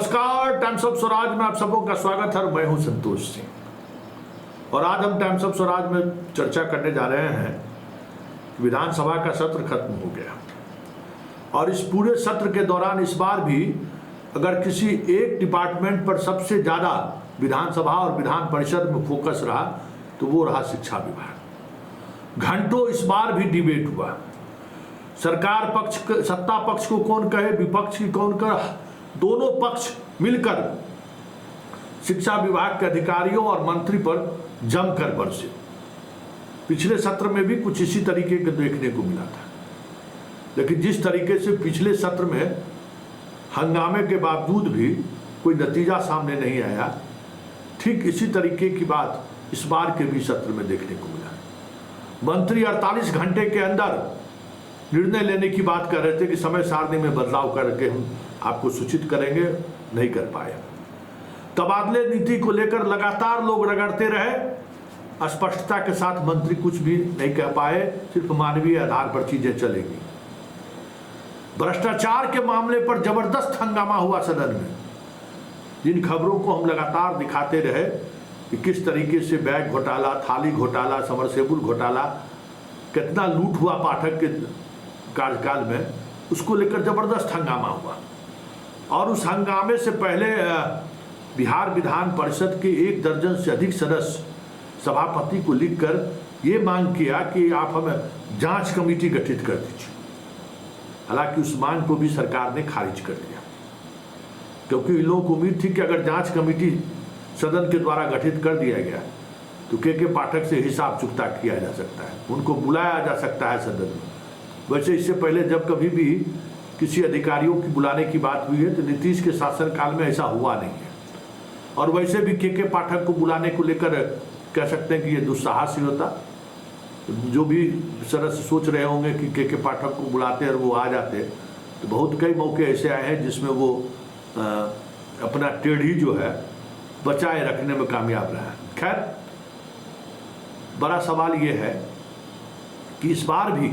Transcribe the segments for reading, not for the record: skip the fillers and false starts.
नमस्कार, times of Swaraj में आप सबों का स्वागत है। मैं हूं संतोष सिंह और आज हम टाइम्स ऑफ स्वराज में चर्चा करने जा रहे हैं। विधानसभा का सत्र खत्म हो गया और इस पूरे सत्र के दौरान इस बार भी अगर किसी एक डिपार्टमेंट पर सबसे ज़्यादा विधानसभा और विधान परिषद में फोकस रहा तो वो रहा शिक्षा विभाग। घंटों इस बार भी डिबेट हुआ। सरकार पक्ष, सत्ता पक्ष को कौन कहे, विपक्ष की कौन कहे, दोनों पक्ष मिलकर शिक्षा विभाग के अधिकारियों और मंत्री पर जमकर बरसे। पिछले सत्र में भी कुछ इसी तरीके के देखने को मिला था, लेकिन जिस तरीके से पिछले सत्र में हंगामे के बावजूद भी कोई नतीजा सामने नहीं आया, ठीक इसी तरीके की बात इस बार के भी सत्र में देखने को मिला। मंत्री 48 घंटे के अंदर निर्णय लेने की बात कर रहे थे कि समय सारणी में बदलाव करके हम आपको सूचित करेंगे, नहीं कर पाए। तबादले नीति को लेकर लगातार लोग रगड़ते रहे, स्पष्टता के साथ मंत्री कुछ भी नहीं कह पाए, सिर्फ मानवीय आधार पर चीजें चलेंगी। भ्रष्टाचार के मामले पर जबरदस्त हंगामा हुआ सदन में। जिन खबरों को हम लगातार दिखाते रहे कि किस तरीके से बैग घोटाला, थाली घोटाला, समरसेबुल घोटाला, कितना लूट हुआ पाठक के कार्यकाल में, उसको लेकर जबरदस्त हंगामा हुआ। और उस हंगामे से पहले बिहार विधान परिषद के 1 दर्जन से अधिक सदस्य सभापति को लिखकर ये मांग किया कि आप हमें जांच कमेटी गठित कर दीजिए। हालांकि उस मांग को भी सरकार ने खारिज कर दिया, क्योंकि इन लोगों को उम्मीद थी कि अगर जांच कमेटी सदन के द्वारा गठित कर दिया गया तो के पाठक से हिसाब चुकता किया जा सकता है, उनको बुलाया जा सकता है सदन में। वैसे इससे पहले जब कभी भी किसी अधिकारियों की बुलाने की बात हुई है तो नीतीश के शासनकाल में ऐसा हुआ नहीं है। और वैसे भी के पाठक को बुलाने को लेकर कह सकते हैं कि ये दुस्साहस ही होता। जो भी सदस्य सोच रहे होंगे कि के पाठक को बुलाते और वो आ जाते, तो बहुत कई मौके ऐसे आए हैं जिसमें वो अपना टेढ़ी जो है बचाए रखने में कामयाब रहा है। खैर, बड़ा सवाल ये है कि इस बार भी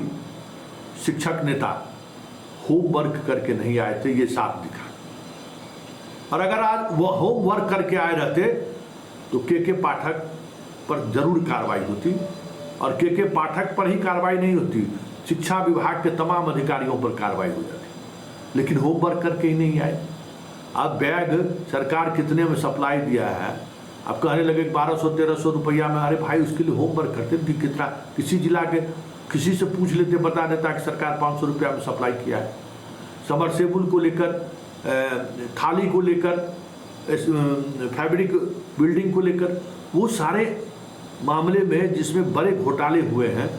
शिक्षक नेता होमवर्क करके नहीं आए थे, ये साफ दिखा। और अगर आज वो होमवर्क करके आए रहते तो के पाठक पर जरूर कार्रवाई होती, और के पाठक पर ही कार्रवाई नहीं होती, शिक्षा विभाग के तमाम अधिकारियों पर कार्रवाई हो जाती। लेकिन होमवर्क करके ही नहीं आए। अब बैग सरकार कितने में सप्लाई दिया है, अब कहने लगे 1200-1300 रुपया में। अरे भाई, उसके लिए होमवर्क करते कि कितना, किसी जिला के किसी से पूछ लेते, बता देता कि सरकार 500 रुपया में सप्लाई किया है। समरसेबुल को लेकर, थाली को लेकर, फैब्रिक बिल्डिंग को लेकर, वो सारे मामले में जिसमें बड़े घोटाले हुए हैं,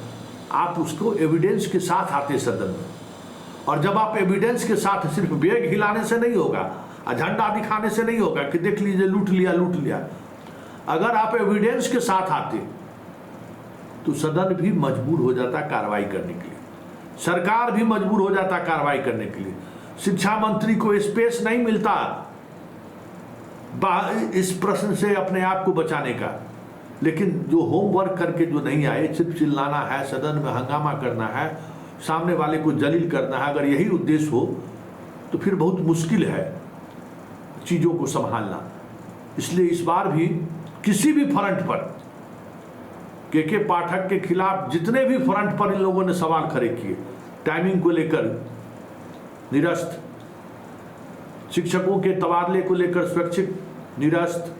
आप उसको एविडेंस के साथ आते सदन में। और जब आप एविडेंस के साथ, सिर्फ बैग हिलाने से नहीं होगा, झंडा दिखाने से नहीं होगा कि देख लीजिए लूट लिया लूट लिया। अगर आप एविडेंस के साथ आते तो सदन भी मजबूर हो जाता कार्रवाई करने के लिए, सरकार भी मजबूर हो जाता कार्रवाई करने के लिए। शिक्षा मंत्री को स्पेस नहीं मिलता इस प्रश्न से अपने आप को बचाने का। लेकिन जो होमवर्क करके जो नहीं आए, सिर्फ चिल्लाना है, सदन में हंगामा करना है, सामने वाले को जलील करना है, अगर यही उद्देश्य हो तो फिर बहुत मुश्किल है चीज़ों को संभालना। इसलिए इस बार भी किसी भी फ्रंट पर के पाठक के खिलाफ जितने भी फ्रंट पर इन लोगों ने सवाल खड़े किए, टाइमिंग को लेकर निरस्त, शिक्षकों के तबादले को लेकर स्वैच्छिक निरस्त,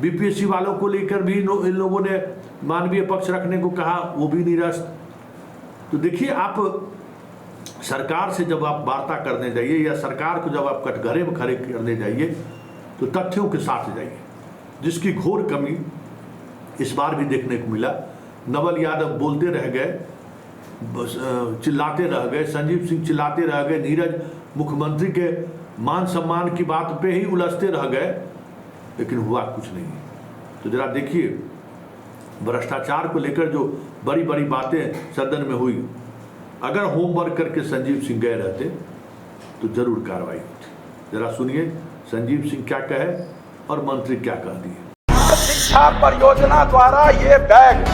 बीपीएससी वालों को लेकर भी इन लोगों ने मानवीय पक्ष रखने को कहा, वो भी निरस्त। तो देखिए, आप सरकार से जब आप वार्ता करने जाइए या सरकार को जब आप कटघरे में खड़े करने जाइए तो तथ्यों के साथ जाइए, जिसकी घोर कमी इस बार भी देखने को मिला। नवल यादव बोलते रह गए, चिल्लाते रह गए, संजीव सिंह चिल्लाते रह गए, नीरज मुख्यमंत्री के मान सम्मान की बात पे ही उलझते रह गए, लेकिन हुआ कुछ नहीं। तो जरा देखिए, भ्रष्टाचार को लेकर जो बड़ी बड़ी बातें सदन में हुई, अगर होमवर्क करके संजीव सिंह गए रहते तो जरूर कार्रवाई होती। जरा सुनिए संजीव सिंह क्या कहे और मंत्री क्या कह दिए। शिक्षा परियोजना द्वारा ये बैग